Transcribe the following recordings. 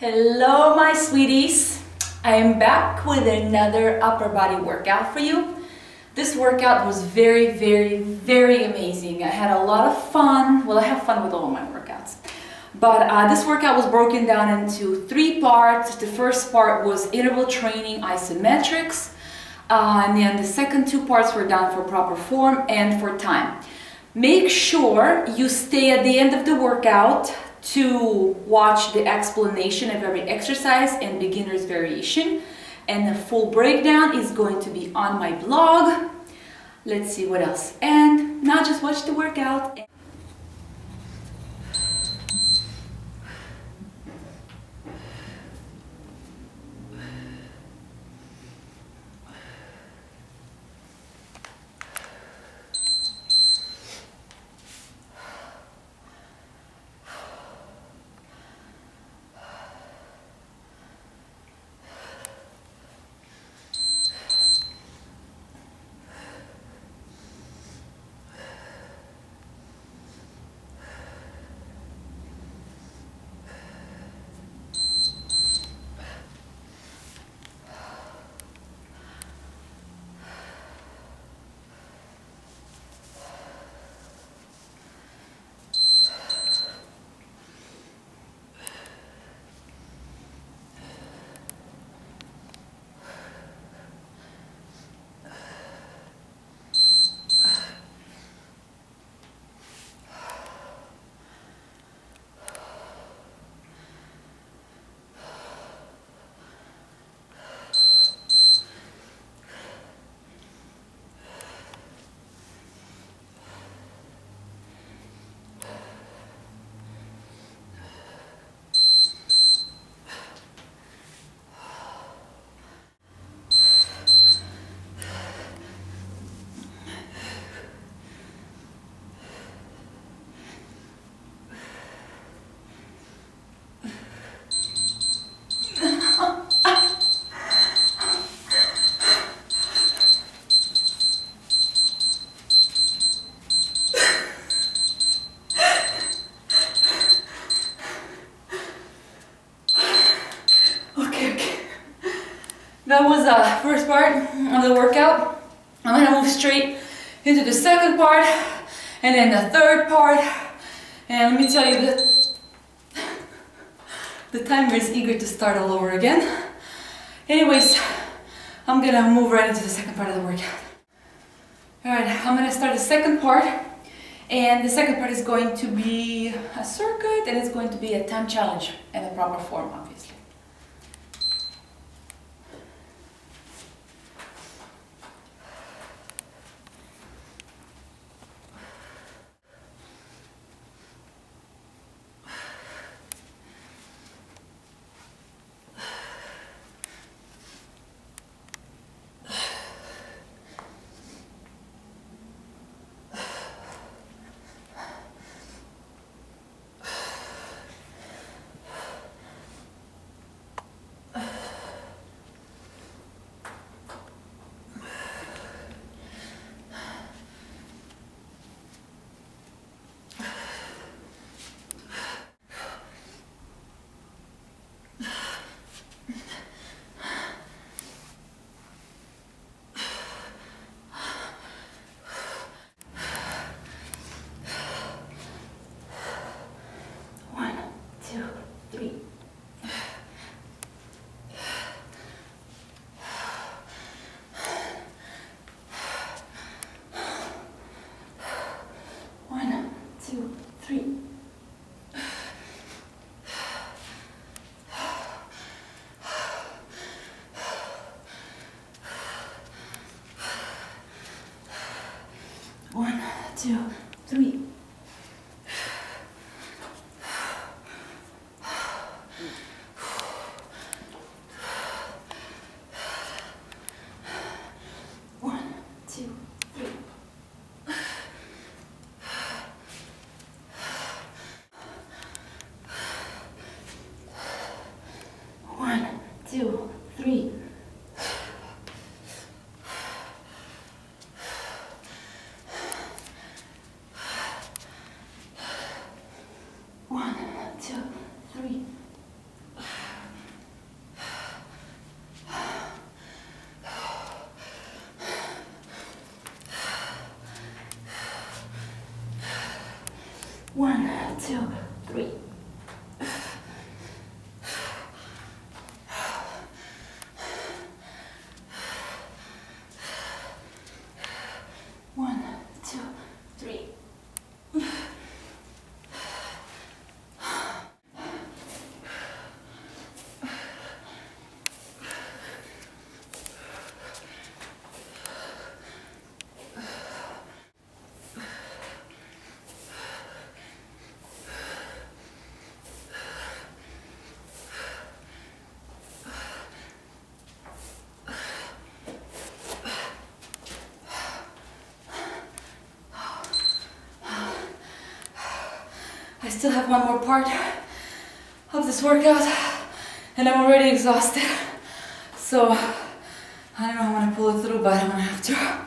Hello my sweeties, I am back with another upper body workout for you. This workout was very amazing. I had a lot of fun. Well, I have fun with all of my workouts. But this workout was broken down into 3 parts. The first part was interval training isometrics. And then the second 2 parts were done for proper form and for time. Make sure you stay at the end of the workout to watch the explanation of every exercise and beginner's variation. And the full breakdown is going to be on my blog. Let's see what else. And now just watch the workout. That was the first part of the workout. I'm gonna move straight into the second part and then the third part. And let me tell you that the timer is eager to start all over again. Anyways, I'm gonna move right into the second part of the workout. Alright, I'm gonna start the second part. And the second part is going to be a circuit and it's going to be a time challenge in the proper form, obviously. One, two, three. One, two, three. 1, 2, 3. 1, 2, 3. I still have one more part of this workout and I'm already exhausted. So I don't know how I'm gonna pull it through, but I'm gonna have to.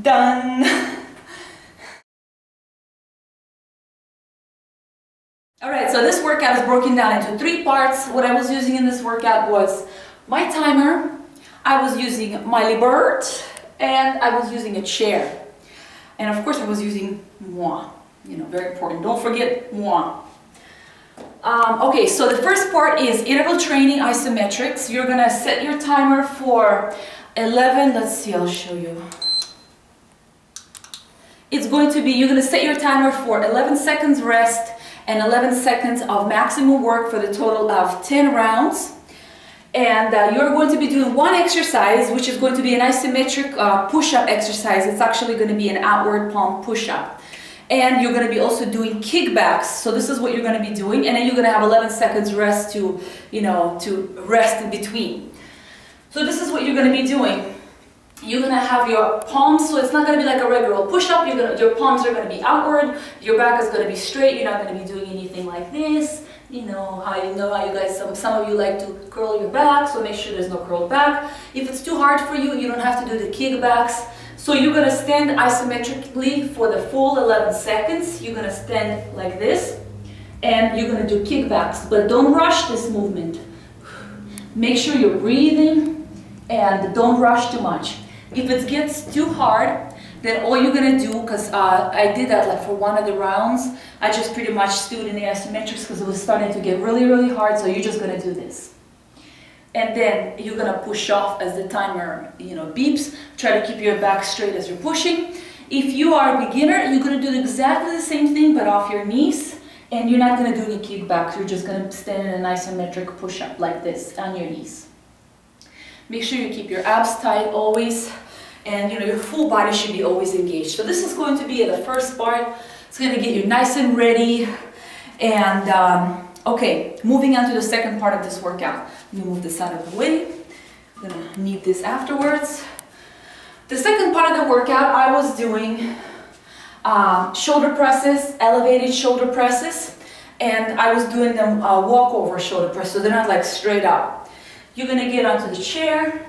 Done. Alright, so this workout is broken down into 3 parts. What I was using in this workout was my timer, I was using my Libert, and I was using a chair. And of course I was using moi, you know, very important. Don't forget moi. Okay, so the first part is interval training isometrics. You're gonna set your timer for 11, let's see, I'll show you. It's going to be, you're going to set your timer for 11 seconds rest and 11 seconds of maximum work for the total of 10 rounds. And you're going to be doing one exercise, which is going to be an isometric push-up exercise. It's actually going to be an outward palm push-up. And you're going to be also doing kickbacks. So this is what you're going to be doing. And then you're going to have 11 seconds rest to, you know, to rest in between. So this is what you're going to be doing. You're going to have your palms, so it's not going to be like a regular push-up. Your palms are going to be outward, your back is going to be straight, you're not going to be doing anything like this. You know how you guys, some of you like to curl your back, so make sure there's no curled back. If it's too hard for you, you don't have to do the kickbacks. So you're going to stand isometrically for the full 11 seconds. You're going to stand like this, and you're going to do kickbacks, but don't rush this movement. Make sure you're breathing, and don't rush too much. If it gets too hard, then all you're gonna do, because I did that like for one of the rounds, I just pretty much stood in the isometrics because it was starting to get really, really hard, so you're just gonna do this. And then you're gonna push off as the timer, you know, beeps. Try to keep your back straight as you're pushing. If you are a beginner, you're gonna do exactly the same thing, but off your knees, and you're not gonna do any kickbacks. You're just gonna stand in an isometric push-up like this on your knees. Make sure you keep your abs tight always, and you know your full body should be always engaged. So this is going to be the first part. It's gonna get you nice and ready. And okay, moving on to the second part of this workout. Let me move this out of the way. I'm gonna need this afterwards. The second part of the workout, I was doing shoulder presses, elevated shoulder presses, and I was doing them walkover shoulder press, so they're not like straight up. You're gonna get onto the chair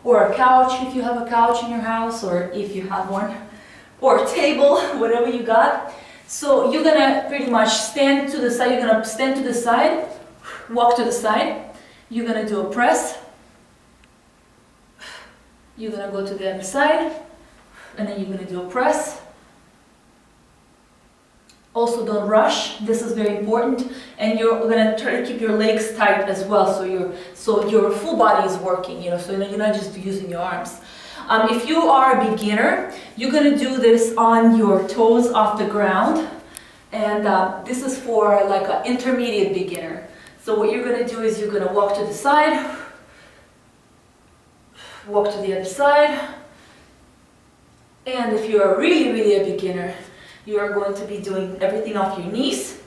or a couch if you have a couch in your house, or if you have one, or a table, whatever you got. So you're gonna pretty much stand to the side. You're gonna stand to the side, walk to the side. You're gonna do a press. You're gonna go to the other side, and then you're gonna do a press. Also, don't rush. This is very important, and you're gonna try to keep your legs tight as well, so your full body is working. So you're not just using your arms. If you are a beginner, you're gonna do this on your toes off the ground, and this is for like an intermediate beginner. So what you're gonna do is you're gonna walk to the side, walk to the other side, and if you're really a beginner, you are going to be doing everything off your knees.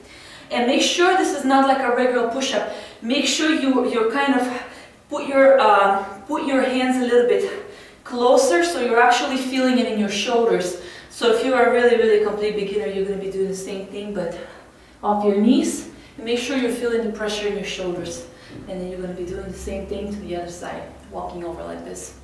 And make sure this is not like a regular push-up. Make sure you're kind of put your hands a little bit closer, so you're actually feeling it in your shoulders. So if you are a really complete beginner, you're going to be doing the same thing, but off your knees. And make sure you're feeling the pressure in your shoulders. And then you're going to be doing the same thing to the other side, walking over like this.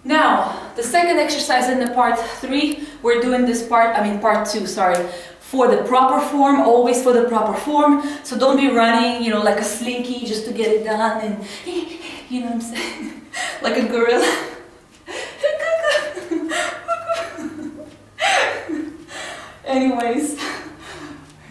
Now, the second exercise in the part 3, we're doing this part 2, sorry, for the proper form, always for the proper form. So don't be running, like a slinky just to get it done, and you know what I'm saying, like a gorilla. Anyways,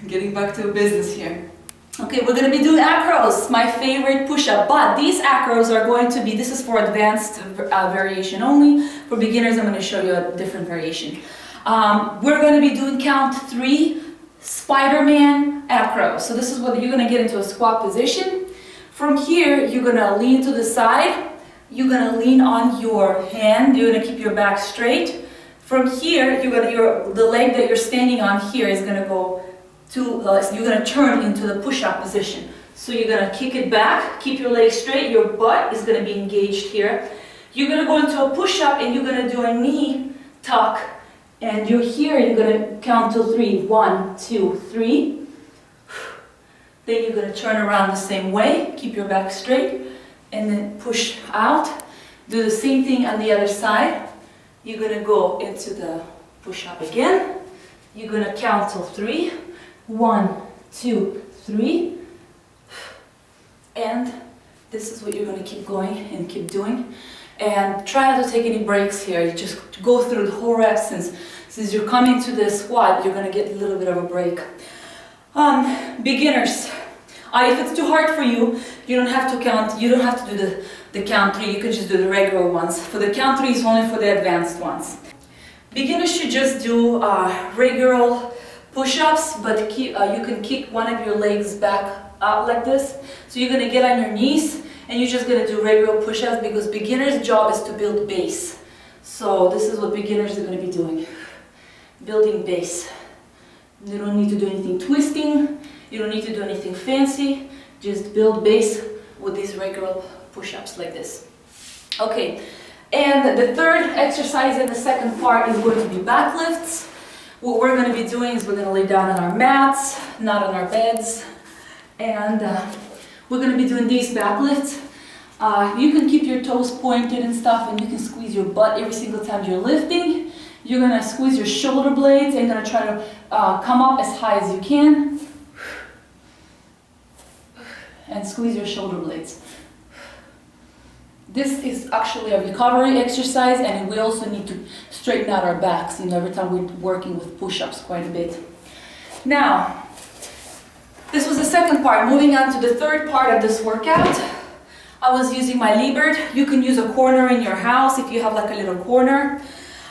getting back to business here. Okay, we're going to be doing acros, my favorite push-up, but these acros are going to be, this is for advanced variation only. For beginners, I'm going to show you a different variation. We're going to be doing count 3 Spider-Man acros. So this is what you're going to get into a squat position. From here, you're going to lean to the side. You're going to lean on your hand. You're going to keep your back straight. From here, the leg that you're standing on here is going to go you're going to turn into the push-up position. So you're going to kick it back, keep your legs straight, your butt is going to be engaged here. You're going to go into a push-up and you're going to do a knee tuck. And you're going to count till 3. 1, 2, 3. Then you're going to turn around the same way, keep your back straight, and then push out. Do the same thing on the other side. You're going to go into the push-up again. You're going to count till 3. 1, 2, 3, and this is what you're going to keep going and keep doing. And try not to take any breaks here. You just go through the whole rep. Since you're coming to the squat, you're going to get a little bit of a break. Beginners, if it's too hard for you, you don't have to count. You don't have to do the count 3. You can just do the regular ones. For the count 3 is only for the advanced ones. Beginners should just do regular push-ups, but you can kick one of your legs back up like this. So you're going to get on your knees, and you're just going to do regular push-ups, because beginners' job is to build base. So this is what beginners are going to be doing. Building base. You don't need to do anything twisting. You don't need to do anything fancy. Just build base with these regular push-ups like this. Okay, and the third exercise in the second part is going to be back lifts. What we're going to be doing is we're going to lay down on our mats, not on our beds, and we're going to be doing these back lifts. You can keep your toes pointed and stuff, and you can squeeze your butt every single time you're lifting. You're going to squeeze your shoulder blades, and you're going to try to come up as high as you can, and squeeze your shoulder blades. This is actually a recovery exercise, and we also need to straighten out our backs, every time we're working with push-ups quite a bit. Now, this was the second part. Moving on to the third part of this workout, I was using my lever. You can use a corner in your house if you have like a little corner.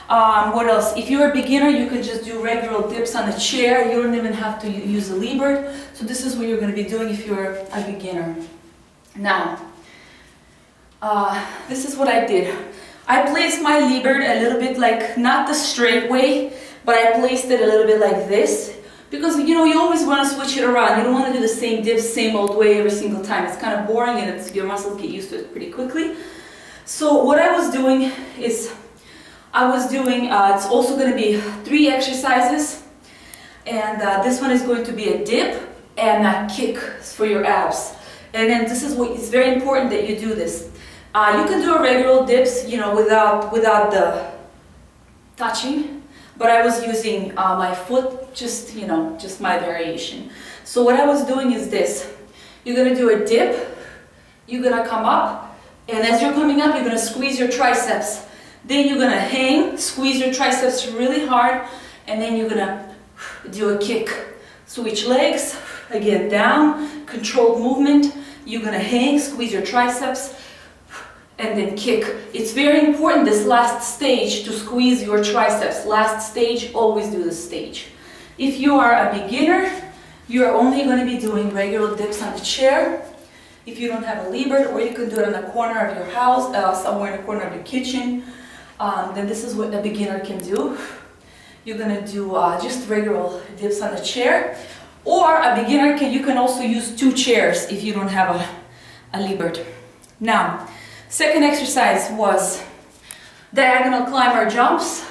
What else? If you're a beginner, you can just do regular dips on a chair. You don't even have to use a lever. So this is what you're going to be doing if you're a beginner. Now, this is what I did. I placed my lever a little bit like, not the straight way, but I placed it a little bit like this because you know you always want to switch it around. You don't want to do the same dips same old way every single time. It's kind of boring and your muscles get used to it pretty quickly. So what I was doing is it's also going to be 3 exercises, and this one is going to be a dip and a kick for your abs. And then this is what it's very important that you do this. You can do a regular dips, you know, without the touching, but I was using my foot, just you know, just my variation. So what I was doing is this: you're gonna do a dip, you're gonna come up, and as you're coming up, you're gonna squeeze your triceps. Then you're gonna hang, squeeze your triceps really hard, and then you're gonna do a kick. Switch legs, again down, controlled movement. You're gonna hang, squeeze your triceps, and then kick. It's very important this last stage to squeeze your triceps. Last stage, always do this stage. If you are a beginner, you're only going to be doing regular dips on the chair. If you don't have a lever, or you can do it in the corner of your house, somewhere in the corner of your kitchen, then this is what a beginner can do. You're going to do just regular dips on the chair. Or a beginner you can also use 2 chairs if you don't have a lever. Now, second exercise was diagonal climber jumps.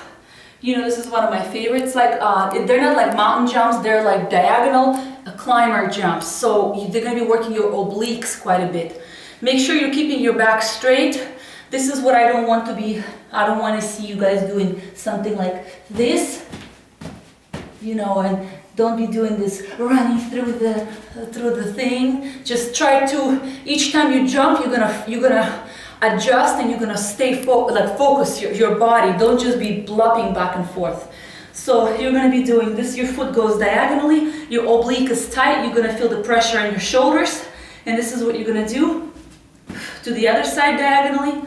You know, this is one of my favorites. Like they're not like mountain jumps, they're like diagonal climber jumps. So they're going to be working your obliques quite a bit. Make sure you're keeping your back straight. This is what I don't want to see you guys doing something like this. You know, and don't be doing this running through the thing. Just try to, each time you jump, you're gonna adjust, and you're gonna stay focus your body. Don't just be blopping back and forth. So you're gonna be doing this. Your foot goes diagonally. Your oblique is tight. You're gonna feel the pressure on your shoulders, and this is what you're gonna do. To the other side diagonally,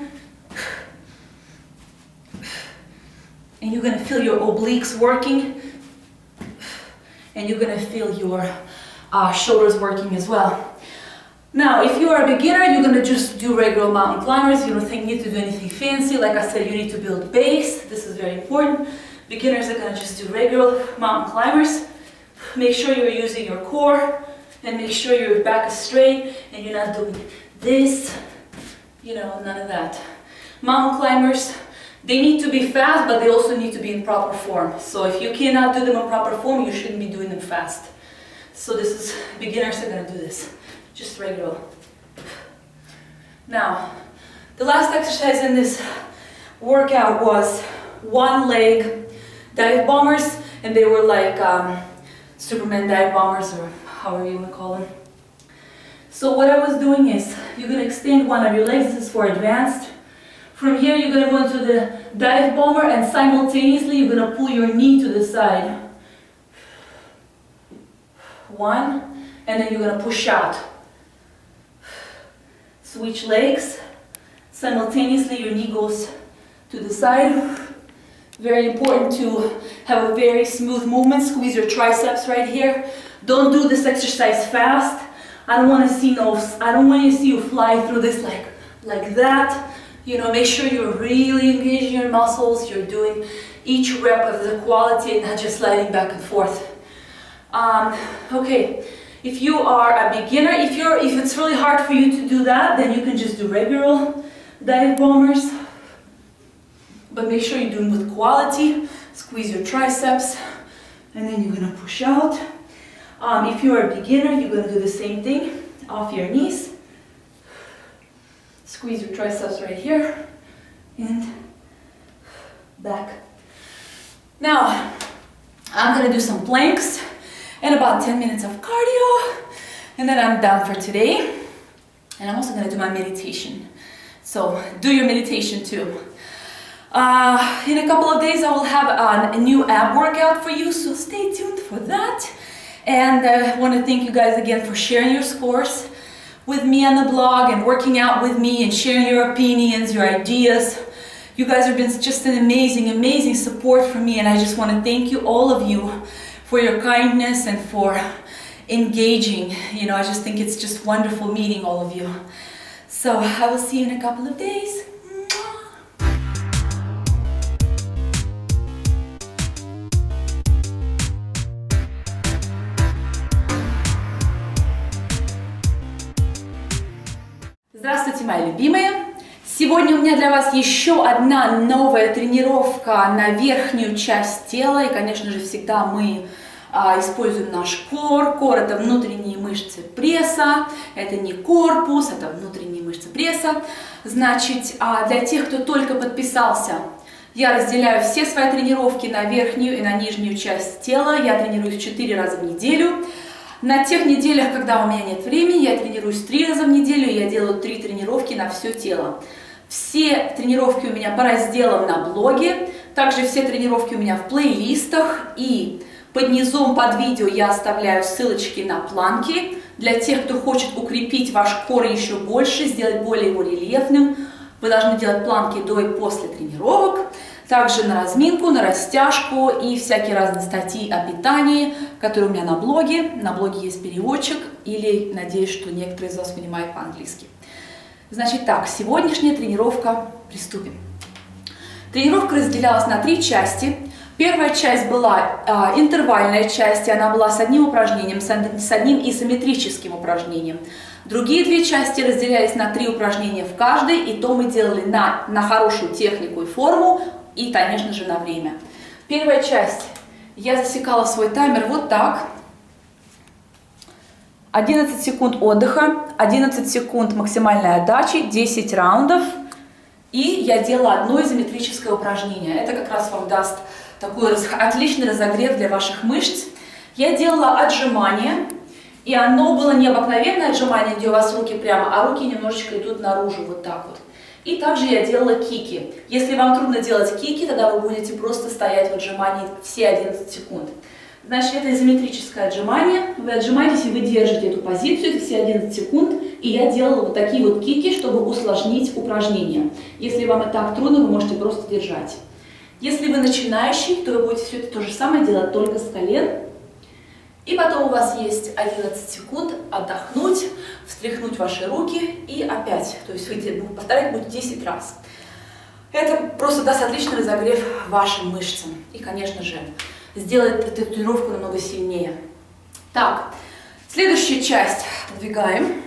and you're gonna feel your obliques working. And you're going to feel your shoulders working as well. Now, if you are a beginner, you're going to just do regular mountain climbers. You don't need to do anything fancy. Like I said, you need to build base. This is very important. Beginners are going to just do regular mountain climbers. Make sure you're using your core, and make sure your back is straight and you're not doing this, you know, none of that. Mountain climbers, they need to be fast, but they also need to be in proper form. So if you cannot do them in proper form, you shouldn't be doing them fast. So this is, beginners are going to do this, just regular. Now, the last exercise in this workout was 1 leg dive bombers, and they were like Superman dive bombers, or however you want to call them. So what I was doing is, you're going to extend one of your legs. This is for advanced. From here, you're going to go into the dive bomber, and simultaneously, you're going to pull your knee to the side. 1, and then you're going to push out. Switch legs. Simultaneously, your knee goes to the side. Very important to have a very smooth movement. Squeeze your triceps right here. Don't do this exercise fast. I don't want to see you fly through this like that. You know, make sure you're really engaging your muscles. You're doing each rep of the quality and not just sliding back and forth. Okay, if you are a beginner, if it's really hard for you to do that, then you can just do regular dive bombers. But make sure you're doing with quality. Squeeze your triceps, and then you're gonna push out. If you are a beginner, you're gonna do the same thing off your knees. Squeeze your triceps right here, and back. Now, I'm gonna do some planks and about 10 minutes of cardio, and then I'm done for today. And I'm also gonna do my meditation. So do your meditation too. In a couple of days, I will have a new ab workout for you, so stay tuned for that. And I want to thank you guys again for sharing your scores with me on the blog and working out with me and sharing your opinions, your ideas. You guys have been just an amazing, amazing support for me, and I just want to thank you, all of you, for your kindness and for engaging. You know, I just think it's just wonderful meeting all of you. So I will see you in a couple of days. Здравствуйте, мои любимые! Сегодня у меня для вас еще одна новая тренировка на верхнюю часть тела. И, конечно же, всегда мы используем наш кор. Кор – это внутренние мышцы пресса. Это не корпус, это внутренние мышцы пресса. Значит, для тех, кто только подписался, я разделяю все свои тренировки на верхнюю и на нижнюю часть тела. Я тренируюсь 4 раза в неделю. На тех неделях, когда у меня нет времени, я тренируюсь 3 раза в неделю, и я делаю 3 тренировки на все тело. Все тренировки у меня по разделам на блоге, также все тренировки у меня в плейлистах, и под низом, под видео я оставляю ссылочки на планки. Для тех, кто хочет укрепить ваш кор еще больше, сделать более его рельефным, вы должны делать планки до и после тренировок. Также на разминку, на растяжку и всякие разные статьи о питании, которые у меня на блоге. На блоге есть переводчик, или надеюсь, что некоторые из вас понимают по-английски. Значит так, сегодняшняя тренировка, приступим. Тренировка разделялась на 3 части. Первая часть была интервальная часть, и она была с одним упражнением, с одним изометрическим упражнением. Другие 2 части разделялись на 3 упражнения в каждой, и то мы делали на хорошую технику и форму, и, конечно же, на время. Первая часть. Я засекала свой таймер вот так. 11 секунд отдыха, 11 секунд максимальной отдачи, 10 раундов. И я делала одно изометрическое упражнение. Это как раз вам даст такой отличный разогрев для ваших мышц. Я делала отжимание. И оно было не обыкновенное отжимание, где у вас руки прямо, а руки немножечко идут наружу, вот так вот. И также я делала кики. Если вам трудно делать кики, тогда вы будете просто стоять в отжимании все 11 секунд. Значит, это изометрическое отжимание. Вы отжимаетесь и вы держите эту позицию, это все 11 секунд. И я делала вот такие вот кики, чтобы усложнить упражнение. Если вам и так трудно, вы можете просто держать. Если вы начинающий, то вы будете все это то же самое делать только с колен. И потом у вас есть 11 секунд отдохнуть, встряхнуть ваши руки и опять. То есть вы повторять будете 10 раз. Это просто даст отличный разогрев вашим мышцам. И, конечно же, сделает эту тренировку намного сильнее. Так, следующая часть. Подвигаем.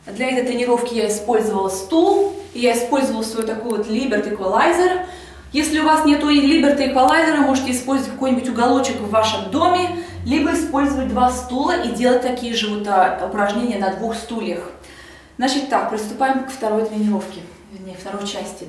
Для этой тренировки я использовала стул. И я использовала свой такой вот Liberty Equalizer. Если у вас нет Liberty Equalizer, можете использовать какой-нибудь уголочек в вашем доме, либо использовать 2 стула и делать такие же вот упражнения на 2 стульях. Значит так, приступаем к второй тренировке, вернее, второй части.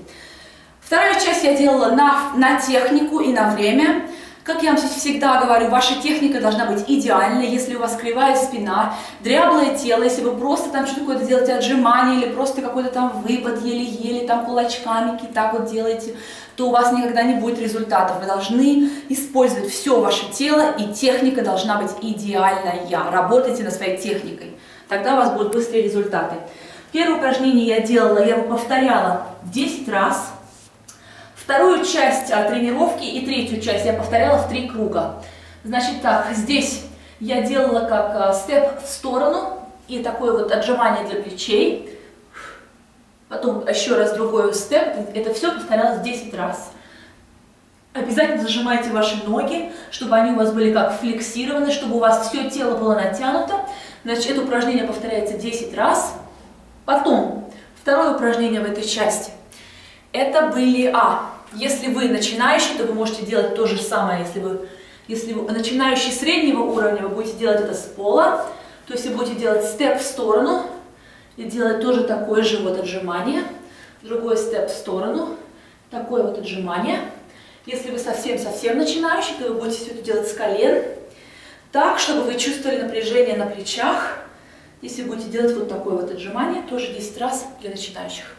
Вторая часть я делала на технику и на время. Как я вам всегда говорю, ваша техника должна быть идеальной. Если у вас кривая спина, дряблое тело, если вы просто там что-то такое делаете, отжимание или просто какой-то там выпад, еле-еле, там кулачками так вот делаете, то у вас никогда не будет результатов. Вы должны использовать все ваше тело, и техника должна быть идеальная. Работайте над своей техникой, тогда у вас будут быстрые результаты. Первое упражнение я делала, я его повторяла 10 раз. Вторую часть тренировки и третью часть я повторяла в 3 круга. Значит так, здесь я делала как степ в сторону и такое вот отжимание для плечей. Потом еще раз другой степ. Это все повторялось 10 раз. Обязательно зажимайте ваши ноги, чтобы они у вас были как флексированы, чтобы у вас все тело было натянуто. Значит, это упражнение повторяется 10 раз. Потом, второе упражнение в этой части. Это были если вы начинающий, то вы можете делать то же самое. Если вы начинающий среднего уровня, вы будете делать это с пола. То есть вы будете делать степ в сторону и делать тоже такое же вот отжимание. Другой степ в сторону, такое вот отжимание. Если вы совсем-совсем начинающий, то вы будете все это делать с колен. Так, чтобы вы чувствовали напряжение на плечах. Если вы будете делать вот такое вот отжимание, тоже 10 раз для начинающих.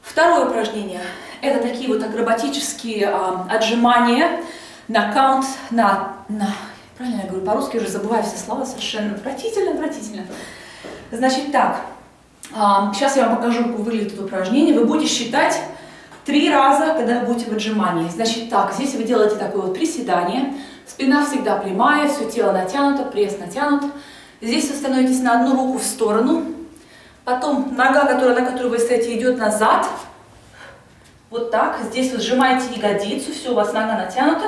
Второе упражнение – это такие вот акробатические отжимания на каунт, правильно я говорю по-русски, уже забываю все слова, совершенно отвратительно. Значит так, сейчас я вам покажу, как выглядит это упражнение. Вы будете считать 3 раза, когда вы будете в отжимании. Значит так, здесь вы делаете такое вот приседание, спина всегда прямая, все тело натянуто, пресс натянут. Здесь вы становитесь на одну руку в сторону. Потом нога, на которой вы стоите, идет назад. Вот так. Здесь вы сжимаете ягодицу, все, у вас нога натянута.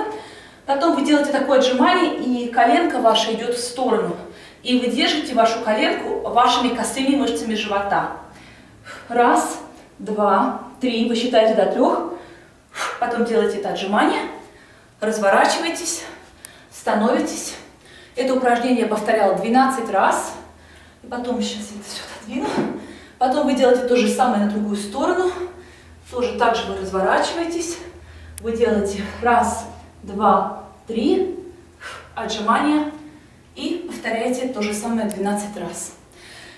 Потом вы делаете такое отжимание, и коленка ваша идет в сторону. И вы держите вашу коленку вашими косыми мышцами живота. Раз, два, три. Вы считаете до 3. Потом делаете это отжимание. Разворачиваетесь, становитесь. Это упражнение я повторяла 12 раз. И потом сейчас я это все отодвину. Потом вы делаете то же самое на другую сторону. Тоже так же вы разворачиваетесь. Вы делаете раз, два, три. Отжимания. И повторяйте то же самое 12 раз.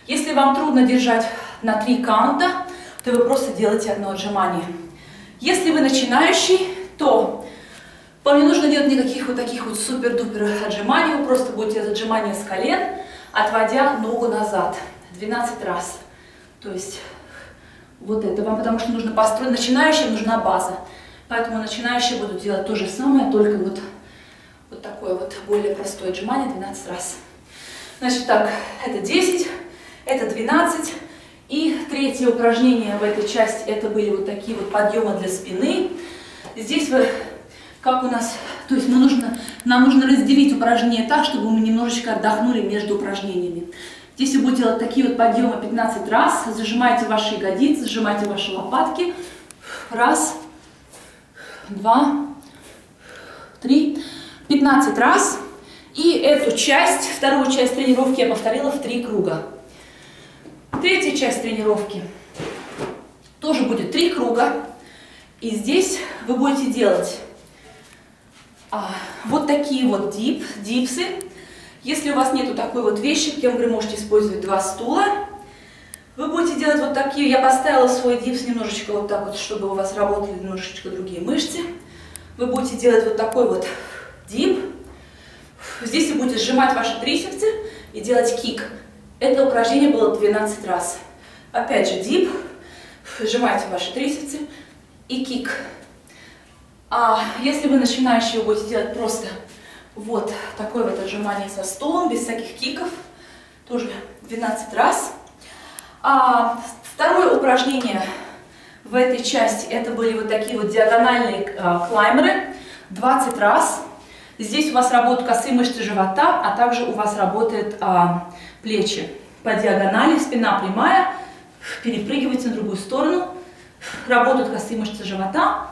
Если вам трудно держать на 3 каунта, то вы просто делаете одно отжимание. Если вы начинающий, то вам не нужно делать никаких вот таких вот супер-дупер отжиманий. Вы просто будете делать отжимания с колен, отводя ногу назад 12 раз. То есть вот это вам, потому что нужно построить. Начинающим нужна база. Поэтому начинающие будут делать то же самое, только вот такое вот более простое отжимание 12 раз. Значит так, это 10, это 12. И третье упражнение в этой части, это были вот такие вот подъемы для спины. Здесь вы, как у нас, то есть нам нужно разделить упражнение так, чтобы мы немножечко отдохнули между упражнениями. Здесь вы будете делать такие вот подъемы 15 раз. Зажимайте ваши ягодицы, сжимайте ваши лопатки. Раз, два, три. 15 раз. И эту часть, вторую часть тренировки я повторила в 3 круга. Третья часть тренировки тоже будет 3 круга. И здесь вы будете делать вот такие вот дипсы. Если у вас нету такой вот вещи, я вам говорю, можете использовать 2 стула. Вы будете делать вот такие. Я поставила свой дипс немножечко вот так вот, чтобы у вас работали немножечко другие мышцы. Вы будете делать вот такой вот дип. Здесь вы будете сжимать ваши трицепсы и делать кик. Это упражнение было 12 раз. Опять же дип. Сжимайте ваши трицепсы и кик. А если вы начинающие, вы будете делать просто вот такое вот отжимание со стулом, без всяких киков. Тоже 12 раз. Второе упражнение в этой части, это были вот такие вот диагональные клаймеры. 20 раз. Здесь у вас работают косые мышцы живота, а также у вас работают плечи по диагонали, спина прямая, перепрыгивайте на другую сторону, работают косые мышцы живота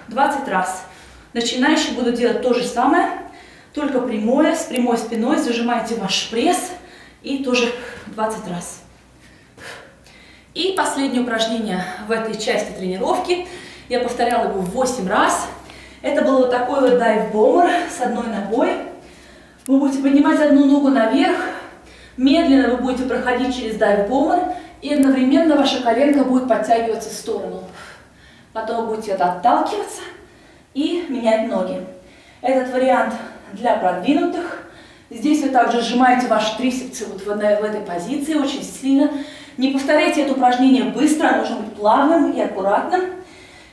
20 раз. Начинающие будут делать то же самое, только прямое, с прямой спиной, зажимаете ваш пресс и тоже 20 раз. И последнее упражнение в этой части тренировки, я повторяла его 8 раз. Это был вот такой вот дайв-бомбер с одной ногой. Вы будете поднимать одну ногу наверх, медленно вы будете проходить через дайв-бомбер, и одновременно ваша коленка будет подтягиваться в сторону. Потом вы будете отталкиваться и менять ноги. Этот вариант для продвинутых. Здесь вы также сжимаете ваши трицепсы вот в этой позиции очень сильно. Не повторяйте это упражнение быстро, оно должно быть плавным и аккуратным.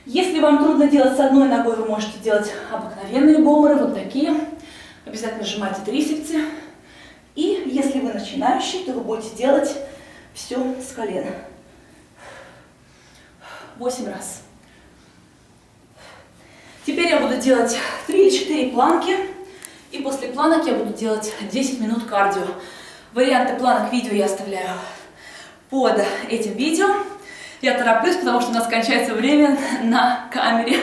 Если вам трудно делать с одной ногой, вы можете делать обыкновенные бомберы, вот такие. Обязательно сжимайте трицепсы. И если вы начинающий, то вы будете делать все с колена. 8 раз. Теперь я буду делать 3 или 4 планки. И после планок я буду делать 10 минут кардио. Варианты планок видео я оставляю под этим видео. Я тороплюсь, потому что у нас кончается время на камере.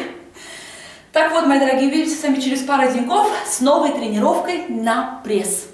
Так вот, мои дорогие, увидимся с вами через пару деньков с новой тренировкой на пресс.